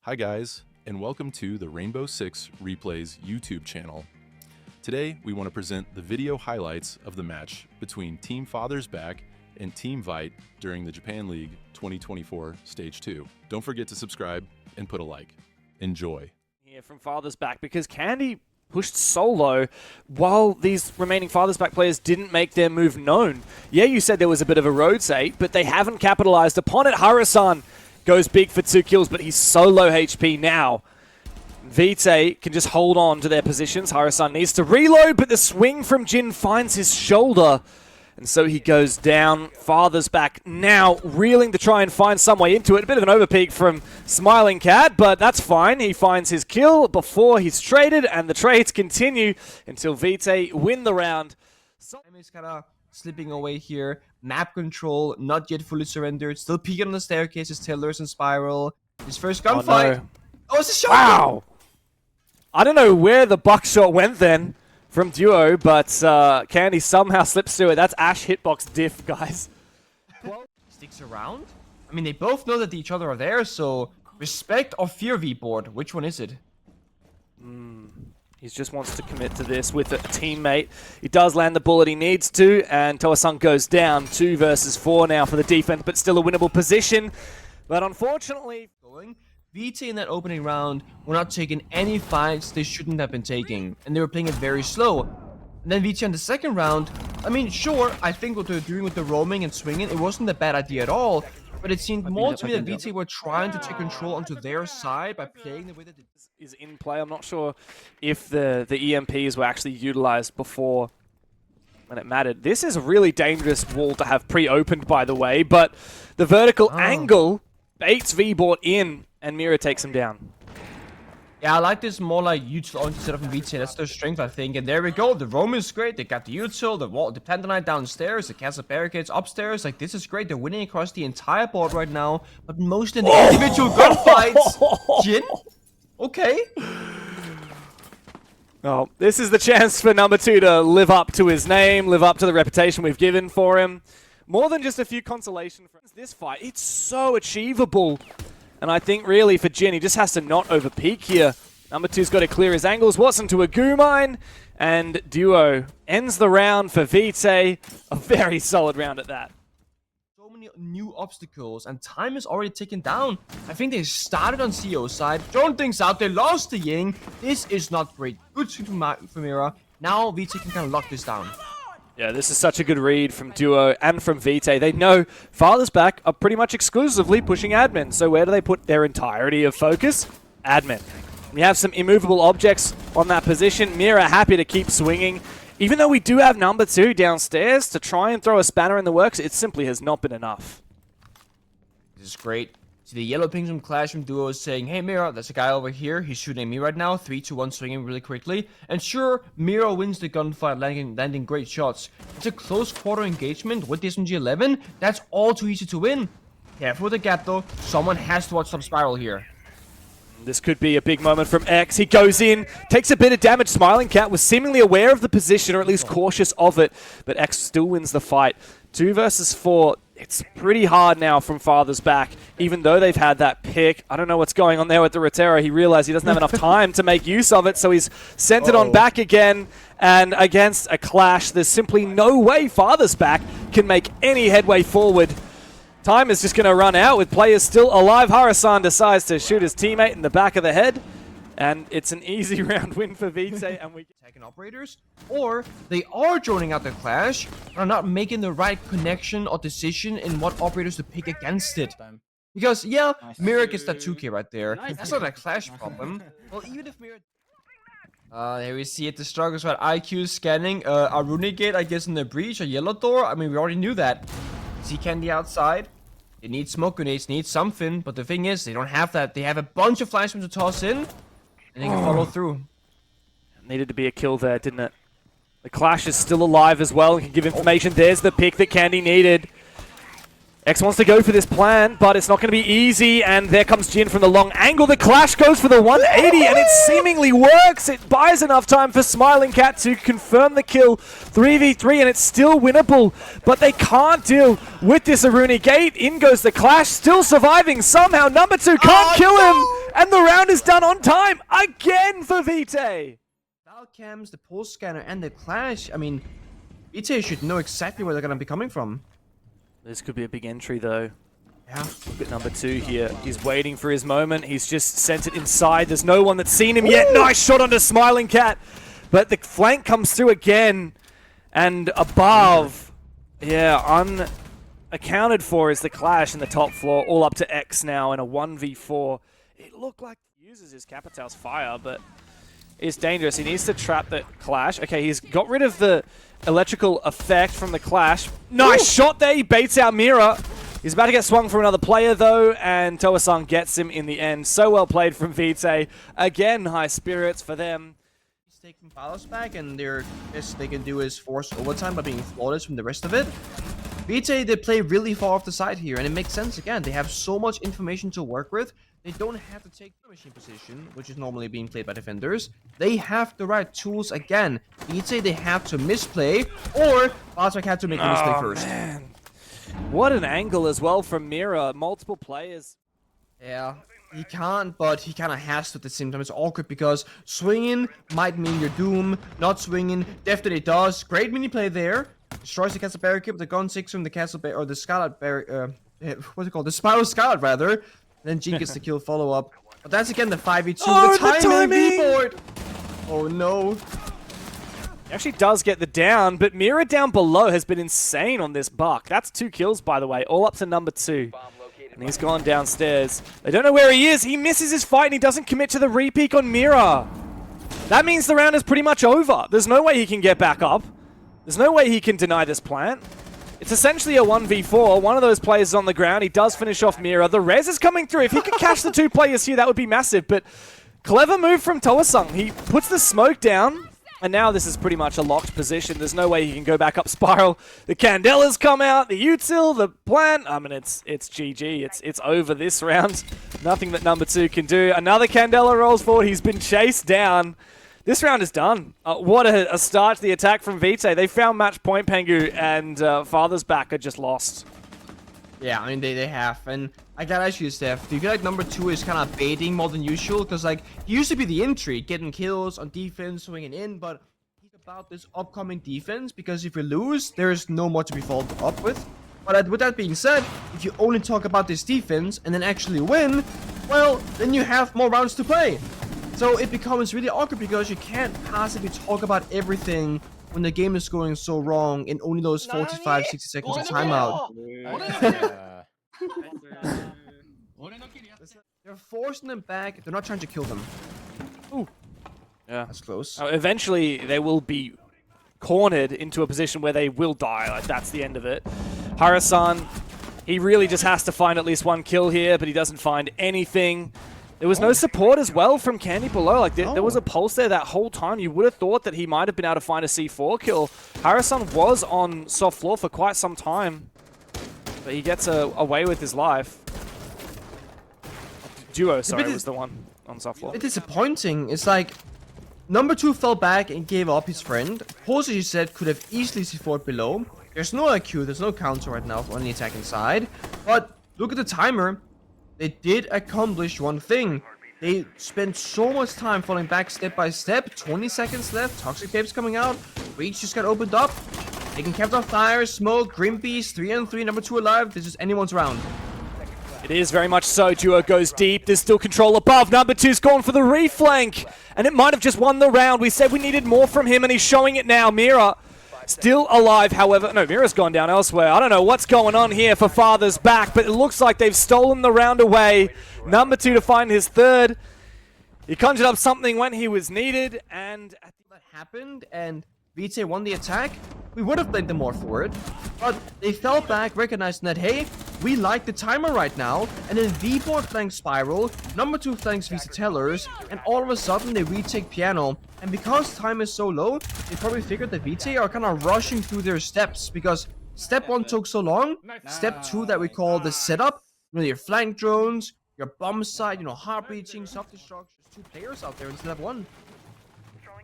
Hi guys, and welcome to the Rainbow Six Replays YouTube channel. Today, we want to present the video highlights of the match between Team FathersBack and Team VITE during the Japan League 2024 Stage 2. Don't forget to subscribe and put a like. Enjoy. Here from FathersBack, because Candy pushed solo while these remaining FathersBack players didn't make their move known. Yeah, you said there was a bit of a road save, but they haven't capitalized upon it. Harasan goes big for 2 kills, but he's so low HP now. VITE can just hold on to their positions. Harasan needs to reload, but the swing from Jin finds his shoulder. And so he goes down. FathersBack now reeling to try and find some way into it. A bit of an overpeak from Smiling Cat, but that's fine. He finds his kill before he's traded, and the trades continue until VITE win the round. He's kind of slipping away here. Map control, not yet fully surrendered. Still peeking on the staircase. His tailors and spiral. His first gunfight. Oh, it's a shot! Wow! I don't know where the buckshot went then from Duo, but Candy somehow slips through it. That's Ash hitbox diff, guys. Sticks around? I mean, they both know that each other are there, so respect or fear V-board. Which one is it? He just wants to commit to this with a teammate. He does land the bullet he needs to, and Toa-san goes down. 2 versus 4 now for the defense, but still a winnable position. But unfortunately, VITE in that opening round were not taking any fights they shouldn't have been taking, and they were playing it very slow. And then VITE in the second round, I mean, sure, I think what they're doing with the roaming and swinging, it wasn't a bad idea at all, but it seemed more to me that VITE were trying to take control onto their side by playing the way that is in play. I'm not sure if the EMPs were actually utilized before when it mattered. This is a really dangerous wall to have pre-opened, by the way, but the vertical angle baits V-board in, and Mira takes him down. Yeah, I like this more like util instead of VITE. That's their strength, I think. And there we go. The roam is great. They got the util, the wall, the Pandanite downstairs, the castle barricades upstairs. Like, this is great. They're winning across the entire board right now, but mostly in the individual gunfights. Jin? Okay. Oh, this is the chance for number 2 to live up to his name, live up to the reputation we've given for him. More than just a few consolation friends. This fight, it's so achievable. And I think really for Jin, he just has to not overpeak here. Number 2's got to clear his angles. Watson to a goo mine. And Duo ends the round for VITE. A very solid round at that. So many new obstacles, and time is already ticking down. I think they started on CO side, thrown things out, they lost the Ying. This is not great. Good for Mira. Now VITE can kind of lock this down. Yeah, this is such a good read from Duo and from VITE. They know FathersBack are pretty much exclusively pushing admin. So where do they put their entirety of focus? Admin. We have some immovable objects on that position. Mira happy to keep swinging. Even though we do have number 2 downstairs to try and throw a spanner in the works, it simply has not been enough. This is great. See the yellow pings from Clash from Duo saying, hey Mira, there's a guy over here. He's shooting at me right now. 3-2-1 swinging really quickly. And sure, Mira wins the gunfight, landing great shots. It's a close quarter engagement with the SMG-11. That's all too easy to win. Careful with the gap though. Someone has to watch some spiral here. This could be a big moment from X. He goes in, takes a bit of damage. Smiling Cat was seemingly aware of the position, or at least cautious of it. But X still wins the fight. 2 versus 4. It's pretty hard now from FathersBack, even though they've had that pick. I don't know what's going on there with the Rotera. He realized he doesn't have enough time to make use of it, so he's sent it on back again. And against a Clash, there's simply no way FathersBack can make any headway forward. Time is just going to run out with players still alive. Harasan decides to shoot his teammate in the back of the head. And it's an easy round win for VITE. And we attacking operators, or they are joining out the Clash, but are not making the right connection or decision in what operators to pick against it. Because, yeah, Mira gets that 2k right there. That's not a Clash problem. Well, even if Mira... here we see it, the struggles about IQ scanning. A Runegate, I guess, in the breach, a yellow door. I mean, we already knew that. See Candy outside. They need smoke grenades, need something, but the thing is, they don't have that. They have a bunch of flashbangs to toss in, and they can follow through. Needed to be a kill there, didn't it? The Clash is still alive as well and can give information. There's the pick that Candy needed. X wants to go for this plan, but it's not going to be easy, and there comes Jin from the long angle. The Clash goes for the 180, and it seemingly works. It buys enough time for Smiling Cat to confirm the kill. 3v3, and it's still winnable, but they can't deal with this Aruni Gate. In goes the Clash, still surviving somehow. Number 2 can't kill him, And the round is done on time again for VITE. Valcams, the pulse scanner, and the clash. I mean, VITE should know exactly where they're gonna be coming from. This could be a big entry though. Yeah. Look at number 2 here. He's waiting for his moment. He's just sent it inside. There's no one that's seen him yet. Nice shot onto Smiling Cat. But the flank comes through again. And above, yeah, unaccounted for is the clash in the top floor. All up to X now in a 1v4. It looked like he uses his Capital's fire, but it's dangerous. He needs to trap the clash. Okay, he's got rid of the electrical effect from the clash. Nice shot there. He baits out Mira. He's about to get swung from another player, though, and Toa-san gets him in the end. So well played from VITE. Again, high spirits for them. He's taking Palos back, and their best they can do is force overtime by being flawless from the rest of it. VITE, they play really far off the side here, and it makes sense again. They have so much information to work with. They don't have to take the machine position, which is normally being played by defenders. They have the right tools again. VITE, they have to misplay, or Bartek had to make a mistake first. Man. What an angle as well from Mira. Multiple players. Yeah, he can't, but he kind of has to at the same time. It's awkward because swinging might mean your doom. Not swinging definitely does. Great mini play there. Destroys the castle barricade with the gun 6 from the castle or the Scarlet what's it called? The Spiral Scarlet rather. Then Jean gets the kill follow up. But that's again the 5v2. Oh, the timing timing! Oh no. He actually does get the down, but Mira down below has been insane on this buck. That's 2 kills, by the way, all up to number 2. And he's gone downstairs. They don't know where he is. He misses his fight and he doesn't commit to the re-peek on Mira. That means the round is pretty much over. There's no way he can get back up. There's no way he can deny this plant. It's essentially a 1v4. One of those players is on the ground. He does finish off Mira. The res is coming through. If he could catch the 2 players here, that would be massive. But clever move from Toa-san. He puts the smoke down. And now this is pretty much a locked position. There's no way he can go back up Spiral. The Candelas come out, the util, the plant. I mean, it's GG. It's over this round. Nothing that number 2 can do. Another Candela rolls forward. He's been chased down. This round is done. What a start to the attack from VITE. They found match point, Pengu, and Father's Back are just lost. Yeah, I mean, they have. And I gotta ask you, Steph, do you feel like number 2 is kind of baiting more than usual? Because, like, he used to be the entry, getting kills on defense, swinging in, but he's about this upcoming defense, because if we lose, there's no more to be followed up with. But with that being said, if you only talk about this defense and then actually win, well, then you have more rounds to play. So it becomes really awkward because you can't possibly talk about everything when the game is going so wrong in only those 45, 60 seconds of timeout. They're forcing them back. They're not trying to kill them. Ooh. Yeah. That's close. Eventually, they will be cornered into a position where they will die. Like, that's the end of it. Harasan, he really just has to find at least 1 kill here, but he doesn't find anything. There was no support as well from Candy below. Like, there was a pulse there that whole time. You would have thought that he might have been able to find a C4 kill. Harasan was on soft floor for quite some time, but he gets away with his life. Duo, sorry, was the one on soft floor. It's disappointing. It's like, number 2 fell back and gave up his friend. Pulse, as you said, could have easily C4'd below. There's no IQ, there's no counter right now for any attack inside. But look at the timer. They did accomplish one thing. They spent so much time falling back step by step. 20 seconds left. Toxic Babes coming out. Reach just got opened up. They can kept on fire. Smoke. Grim Beast. 3-on-3. Number 2 alive. This is anyone's round. It is very much so. Duo goes deep. There's still control above. Number 2's gone for the reflank. And it might have just won the round. We said we needed more from him, and he's showing it now. Mira still alive, however. No, Mira's gone down elsewhere. I don't know what's going on here for Father's Back, but it looks like they've stolen the round away. Number 2 to find his 3rd. He conjured up something when he was needed, and that happened, and VITE won the attack. We would have blamed them more for it, but they fell back, recognizing that, hey, we like the timer right now, and then V-board flanks Spiral, number 2 flanks VITE Tellers, and all of a sudden they retake Piano. And because time is so low, they probably figured that VITE are kind of rushing through their steps, because step 1 took so long, step 2 that we call the setup, you know, your flank drones, your bomb site, you know, heart breaching, self-destruct, there's 2 players out there instead of 1.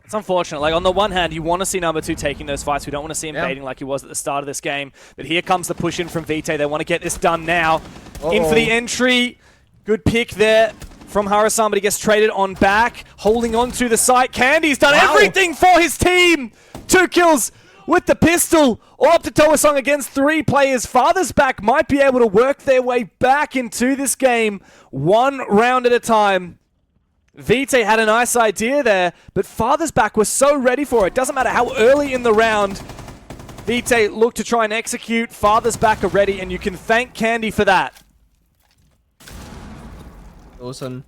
It's unfortunate. Like, on the one hand, you want to see number 2 taking those fights. We don't want to see him baiting like he was at the start of this game. But here comes the push in from VITE. They want to get this done now. In for the entry. Good pick there from Harasan, but he gets traded on back, holding on to the site. Candy's done everything for his team. 2 kills with the pistol. All up to Toasong against 3 players. Father's Back might be able to work their way back into this game 1 round at a time. VITE had a nice idea there, but Father's Back was so ready for it. Doesn't matter how early in the round VITE looked to try and execute. Father's Back are ready, and you can thank Candy for that. Awesome.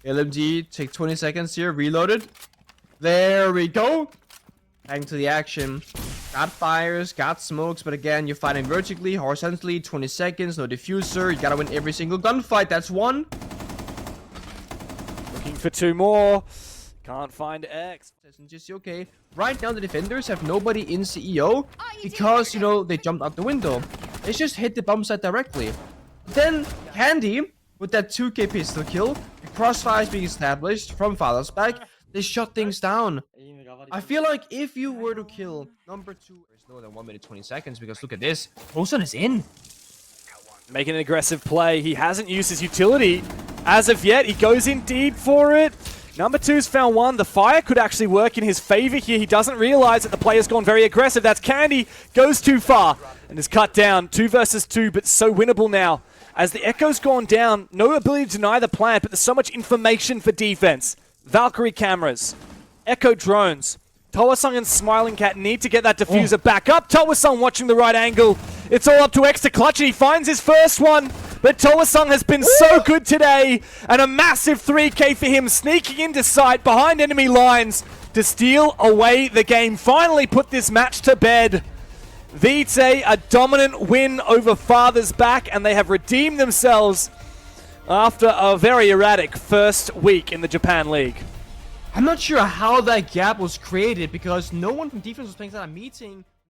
LMG, take 20 seconds here, reloaded. There we go. Back to the action. Got fires, got smokes, but again, you're fighting vertically, horizontally, 20 seconds, no diffuser. You gotta win every single gunfight. That's 1. Looking for 2 more. Can't find X. Just okay. Right now, the defenders have nobody in CEO because, you know, they jumped out the window. They just hit the bomb site directly. Then, Candy, with that 2k pistol kill, the crossfire is being established from Father's Back. They shut things down. I feel like if you were to kill number 2, it's lower than 1 minute 20 seconds because look at this. Rosen is in. Making an aggressive play. He hasn't used his utility as of yet. He goes in deep for it. Number 2's found 1. The fire could actually work in his favor here. He doesn't realize that the player's gone very aggressive. That's Candy. Goes too far and is cut down. 2 versus 2, but so winnable now. As the Echo's gone down, no ability to deny the plant, but there's so much information for defense. Valkyrie cameras, Echo drones. Toasong and Smiling Cat need to get that diffuser back up. Toasong watching the right angle. It's all up to X to clutch it. He finds his first one, but Toasong has been so good today. And a massive 3k for him, sneaking into sight behind enemy lines to steal away the game. Finally put this match to bed. VITE, a dominant win over Father's Back, and they have redeemed themselves after a very erratic first week in the Japan League. I'm not sure how that gap was created because no one from defense was playing that meeting.